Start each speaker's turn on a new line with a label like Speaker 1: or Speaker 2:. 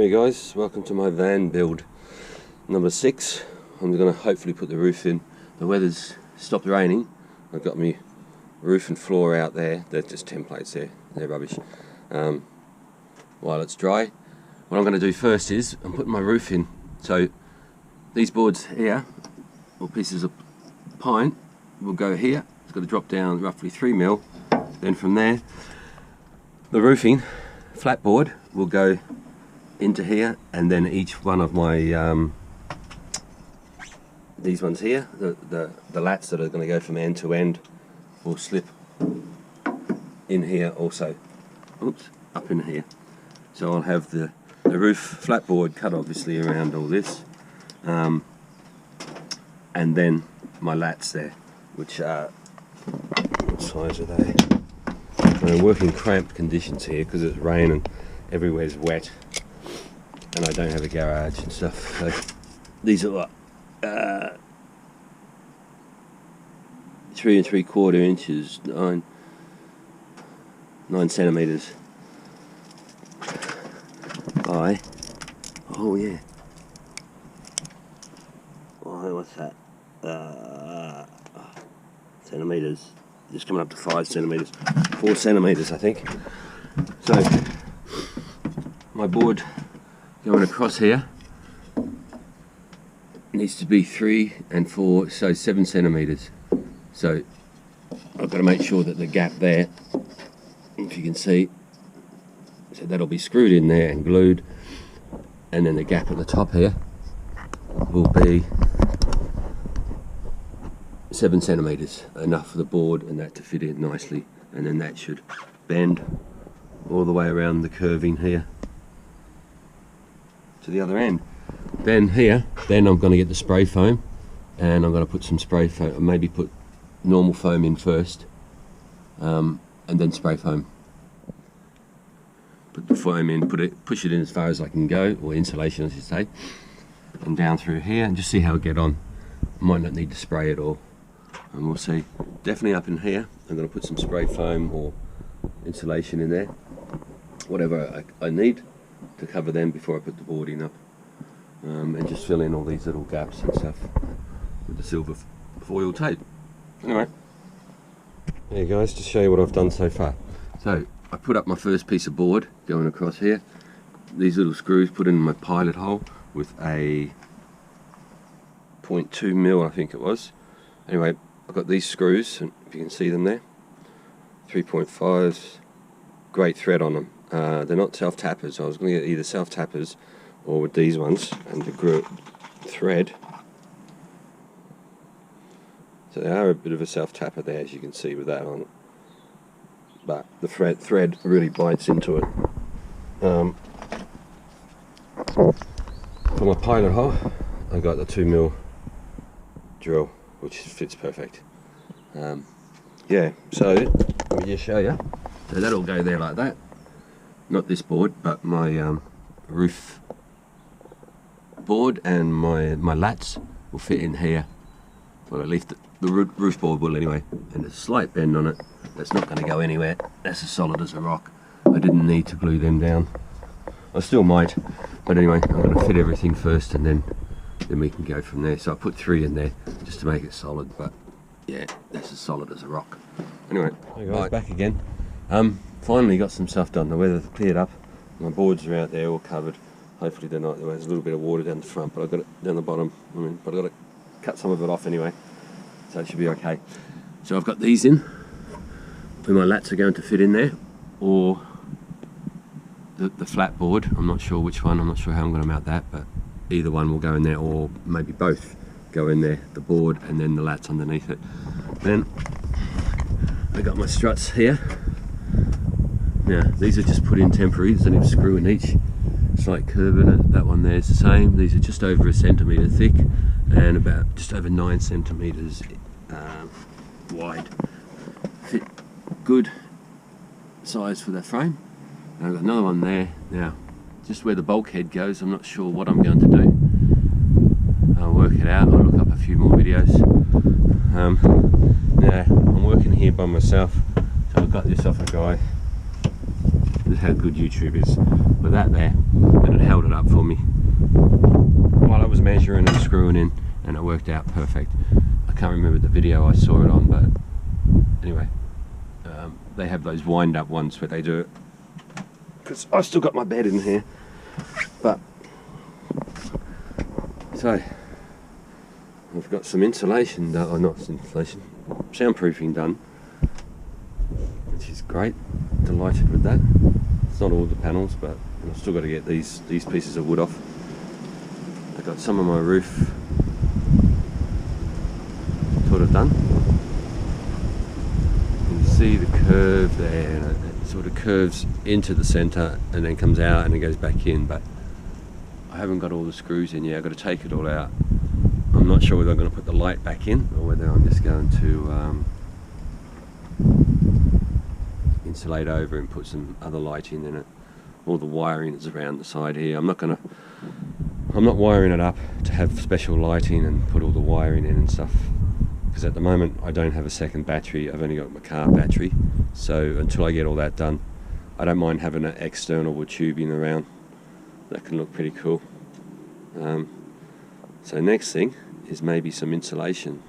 Speaker 1: Hey guys, welcome to my van build number 6. I'm going to hopefully put the roof in. The weather's stopped raining. I've got my roof and floor out there. They're just templates there, they're rubbish. While it's dry, what I'm going to do first is I'm putting my roof in. So these boards here, or pieces of pine, will go here. It's got to drop down roughly 3 mil. Then from there, the roofing flat board will go into here, and then each one of my these ones here, the lats that are going to go from end to end, will slip in here also. Oops, up in here. So I'll have the roof flat board cut obviously around all this, and then my lats there, which are, what size are they? I'm working cramped conditions here because it's raining, everywhere's wet, and I don't have a garage and stuff. So these are like 3 3/4 inches, 9 centimeters by, oh yeah, oh, what's that, centimeters, just coming up to 5 centimeters, 4 centimeters I think. So my board going across here needs to be 3 and 4, so 7 centimeters. So I've got to make sure that the gap there, if you can see, so that'll be screwed in there and glued, and then the gap at the top here will be 7 centimeters, enough for the board and that to fit in nicely, and then that should bend all the way around the curving here to the other end. Then here, then I'm going to get the spray foam, and I'm going to put some spray foam, maybe put normal foam in first, and then spray foam. Put the foam in, push it in as far as I can go, or insulation as you say, and down through here, and just see how it get on. Might not need to spray it all, and we'll see. Definitely up in here, I'm going to put some spray foam or insulation in there, whatever I need to cover them before I put the boarding up, and just fill in all these little gaps and stuff with the silver foil tape. Anyway, there you guys, to show you what I've done so far. So I put up my first piece of board going across here. These little screws put in my pilot hole with a 0.2 mil, I think it was. Anyway, I've got these screws, and if you can see them there, 3.5s, great thread on them. They're not self-tappers. I was going to get either self-tappers or with these ones, and the thread. So they are a bit of a self-tapper there, as you can see with that on it. But the thread really bites into it. For my pilot hole, I got the 2 mil drill, which fits perfect. Yeah, so let me just show you. So that'll go there like that. Not this board, but my roof board and my lats will fit in here. Well, at least the roof board will anyway. And there's a slight bend on it. That's not going to go anywhere. That's as solid as a rock. I didn't need to glue them down. I still might, but anyway, I'm going to fit everything first, and then we can go from there. So I put 3 in there just to make it solid, but yeah, that's as solid as a rock. Anyway, hey guys, back again. Finally got some stuff done. The weather's cleared up. My boards are out there all covered. Hopefully they're not. There's a little bit of water down the front, but I've got it down the bottom. But I've got to cut some of it off anyway, so it should be okay. So I've got these in, where my lats are going to fit in there, or the flat board. I'm not sure which one. I'm not sure how I'm going to mount that, but either one will go in there, or maybe both go in there, the board and then the lats underneath it. Then I got my struts here. Now these are just put in temporary, there's only a screw in each, slight curve in it. That one there is the same. These are just over 1 centimetre thick and about just over 9 centimetres wide. Fit good size for that frame. And I've got another one there. Now, just where the bulkhead goes, I'm not sure what I'm going to do. I'll work it out. I'll look up a few more videos. Now, I'm working here by myself, so I've got this off a guy This is how good YouTube is. With that there, and it held it up for me while I was measuring and screwing in, and it worked out perfect. I can't remember the video I saw it on, but anyway, they have those wind up ones where they do it, because I've still got my bed in here. But so I've got some insulation done, or not insulation, soundproofing done, which is great. Delighted with that. It's not all the panels, but I've still got to get these pieces of wood off. I got some of my roof sort of done. You can see the curve there, and it sort of curves into the centre and then comes out and it goes back in, but I haven't got all the screws in yet. I've got to take it all out. I'm not sure whether I'm going to put the light back in or whether I'm just going to insulate over and put some other lighting in it. All the wiring is around the side here. I'm not wiring it up to have special lighting and put all the wiring in and stuff, because at the moment I don't have a second battery. I've only got my car battery, so until I get all that done, I don't mind having an external wood tubing around. That can look pretty cool. So next thing is maybe some insulation.